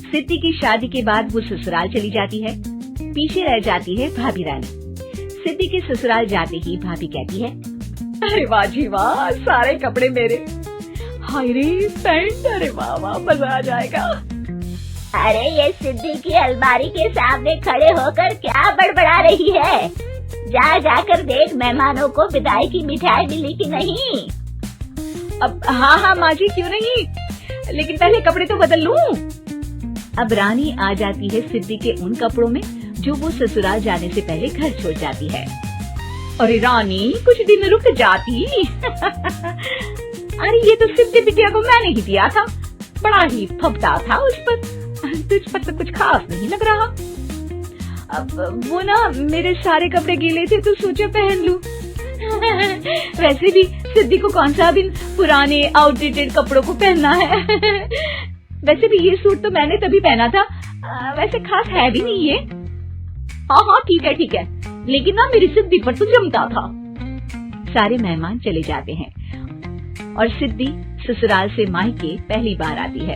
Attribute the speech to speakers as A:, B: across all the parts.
A: सिद्धि की शादी के बाद वो ससुराल चली जाती है। पीछे रह जाती है भाभी रानी। सिद्धि के ससुराल जाते ही भाभी कहती है,
B: अरे वाह जी वाह, सारे कपड़े मेरे। हाय रे पैंट, अरे वाह वाह, मजा आ जाएगा।
C: अरे ये सिद्धि की अलमारी के सामने खड़े होकर क्या बड़बड़ा रही है? जाकर देख मेहमानों को विदाई की मिठाई मिली कि नहीं।
B: अब हाँ माँ जी, क्यों नहीं, लेकिन पहले कपड़े तो बदल लूं।
A: अब रानी आ जाती है सिद्धि के उन कपड़ों में जो वो ससुराल जाने से पहले घर छोड़ जाती है।
B: अरे रानी, कुछ दिन रुक जाती। अरे ये तो सिद्धि बिटिया को मैंने ही दिया था, बड़ा ही फबता था उस पर, तुझ पर तो कुछ खास नहीं लग रहा। अब वो ना मेरे सारे कपड़े गीले थे तो सोचा पहन लूं। वैसे भी सिद्धि को कौन सा दिन पुराने आउटडेटेड कपड़ों को पहनना है। वैसे भी ये सूट तो मैंने तभी पहना था, वैसे खास है भी नहीं ये। हाँ ठीक है, लेकिन ना मेरी सिद्धि पर तो जमता था।
A: सारे मेहमान चले जाते हैं और सिद्धि ससुराल से मायके पहली बार आती है।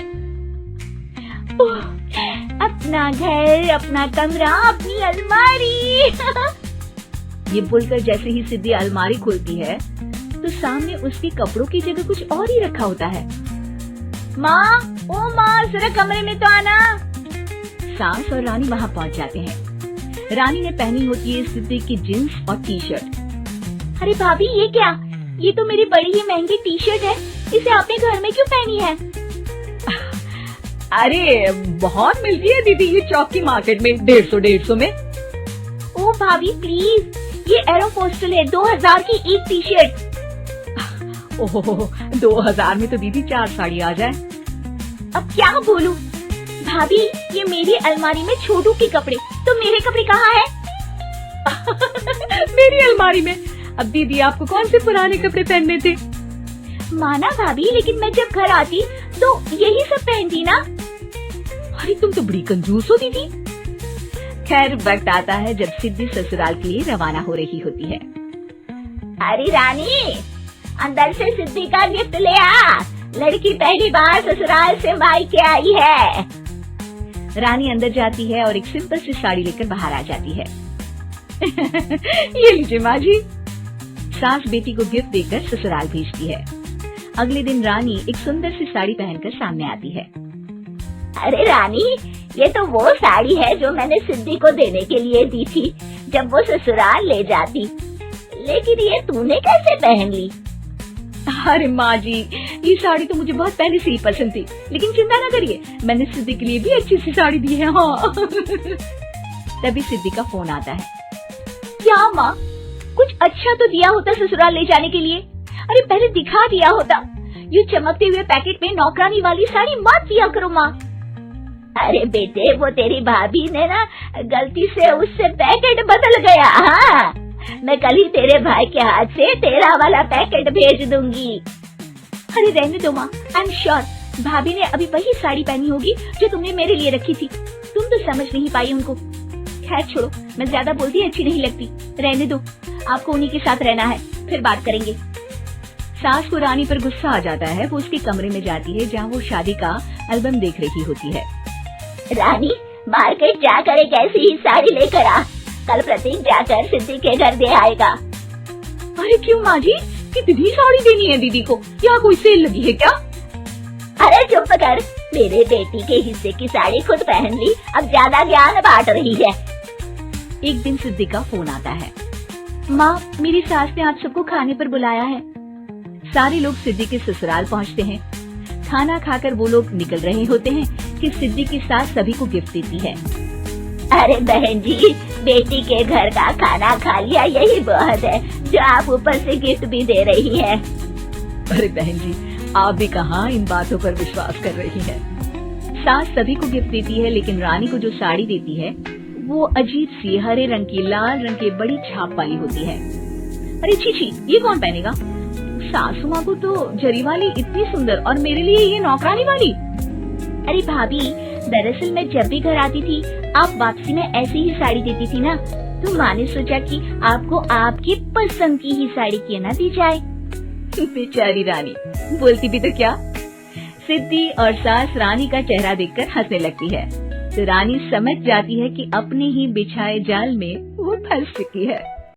C: अपना घर, अपना कमरा, अपनी अलमारी।
A: ये बोलकर जैसे ही सिद्धि अलमारी खोलती है तो सामने उसके कपड़ों की जगह कुछ और ही रखा होता है।
C: माँ, ओ माँ, जरा कमरे में तो आना।
A: सास और रानी वहाँ पहुँच जाते हैं। रानी ने पहनी होती है सिद्धि की जींस और टी शर्ट।
C: अरे भाभी, ये क्या? ये तो मेरी बड़ी ही महंगी टी शर्ट है, इसे आपने घर में क्यों पहनी है?
B: अरे बहुत मिलती है दीदी ये चौक की मार्केट में, 150 में।
C: ओ भाभी प्लीज, ये एरोपोस्टल है, 2000 की एक टी शर्ट।
B: ओहो, 2000 में तो दीदी 4 साड़ी आ जाए।
C: अब क्या बोलूं? भाभी, ये मेरी अलमारी में छोटू के कपड़े, तो मेरे कपड़े कहाँ हैं?
B: मेरी अलमारी में? अब दीदी आपको कौन से पुराने कपड़े पहनने थे?
C: माना भाभी, लेकिन मैं जब घर आती तो यही सब पहनती ना।
B: अरे तुम तो बड़ी कंजूस हो दीदी।
A: खैर वक्त आता है जब सिद्धि ससुराल के लिए रवाना हो रही होती है।
C: अरे रानी, अंदर से सिद्धि का गिफ्ट ले आ, लड़की पहली बार ससुराल से मायके आई है।
A: रानी अंदर जाती है और एक सिंपल सी साड़ी लेकर बाहर आ जाती है।
B: ये लीजिए माँ जी।
A: सास बेटी को गिफ्ट देकर ससुराल भेजती है। अगले दिन रानी एक सुंदर सी साड़ी पहनकर सामने आती है।
C: अरे रानी, ये तो वो साड़ी है जो मैंने सिद्धि को देने के लिए दी थी जब वो ससुराल ले जाती, लेकिन ये तूने कैसे पहन ली?
B: अरे माँ जी, ये साड़ी तो मुझे बहुत पहले से ही पसंद थी, लेकिन चिंता न करिए, मैंने सिद्धि के लिए भी अच्छी सी साड़ी दी है। हाँ।
A: तभी सिद्धि का फोन आता है।
C: क्या माँ, कुछ अच्छा तो दिया होता ससुराल ले जाने के लिए। अरे पहले दिखा दिया होता। ये चमकते हुए पैकेट में नौकरानी वाली साड़ी मत दिया करो माँ। अरे बेटे, वो तेरी भाभी ने ना गलती से उससे पैकेट बदल गया। हाँ, मैं कल ही तेरे भाई के हाथ से तेरा वाला पैकेट भेज दूंगी। अरे रहने दो माँ, आई एम श्योर भाभी ने अभी वही साड़ी पहनी होगी जो तुमने मेरे लिए रखी थी। तुम तो समझ नहीं पाई उनको। खैर छोड़ो, मैं ज्यादा बोलती अच्छी नहीं लगती, रहने दो, आपको उन्हीं के साथ रहना है, फिर बात करेंगे।
A: सास को रानी पर गुस्सा आ जाता है। वो उसके कमरे में जाती है जहाँ वो शादी का एल्बम देख रही होती है।
C: रानी, मार्केट जाकर एक ऐसी ही साड़ी लेकर आ, कल प्रतीक जाकर सिद्धि के घर दे आएगा।
B: अरे क्यों माँ जी, कितनी साड़ी देनी है दीदी को? यहाँ कोई सेल लगी है क्या?
C: अरे चुप कर, मेरे बेटी के हिस्से की साड़ी खुद पहन ली, अब ज्यादा ज्ञान बांट रही है।
A: एक दिन सिद्धि का फोन आता है। माँ, मेरी सास ने आप सबको खाने पर बुलाया है। सारे लोग सिद्धि के ससुराल पहुँचते हैं। खाना खाकर वो लोग निकल रहे होते हैं कि सिद्धि की सास सभी को गिफ्ट देती है।
C: अरे बहन जी, बेटी के घर का खाना खा लिया, यही बहुत है जो आप ऊपर से गिफ्ट भी दे रही है।
B: अरे बहन जी, आप भी कहाँ इन बातों पर विश्वास कर रही है।
A: सास सभी को गिफ्ट देती है, लेकिन रानी को जो साड़ी देती है वो अजीब सी हरे रंग की, लाल रंग की बड़ी छाप वाली होती है।
B: अरे छी, ये कौन पहनेगा? सासू माँ को तो जरी वाली इतनी सुंदर, और मेरे लिए ये नौकरानी वाली।
C: अरे भाभी, दरअसल मैं जब भी घर आती थी आप वापसी में ऐसी ही साड़ी देती थी ना, तो माँ ने सोचा कि आपको आपकी पसंद की ही साड़ी क्यों ना दी जाए।
A: बेचारी रानी, बोलती भी तो क्या। सिद्धि और सास रानी का चेहरा देखकर हंसने लगती है तो रानी समझ जाती है कि अपने ही बिछाए जाल में वो फंस चुकी है।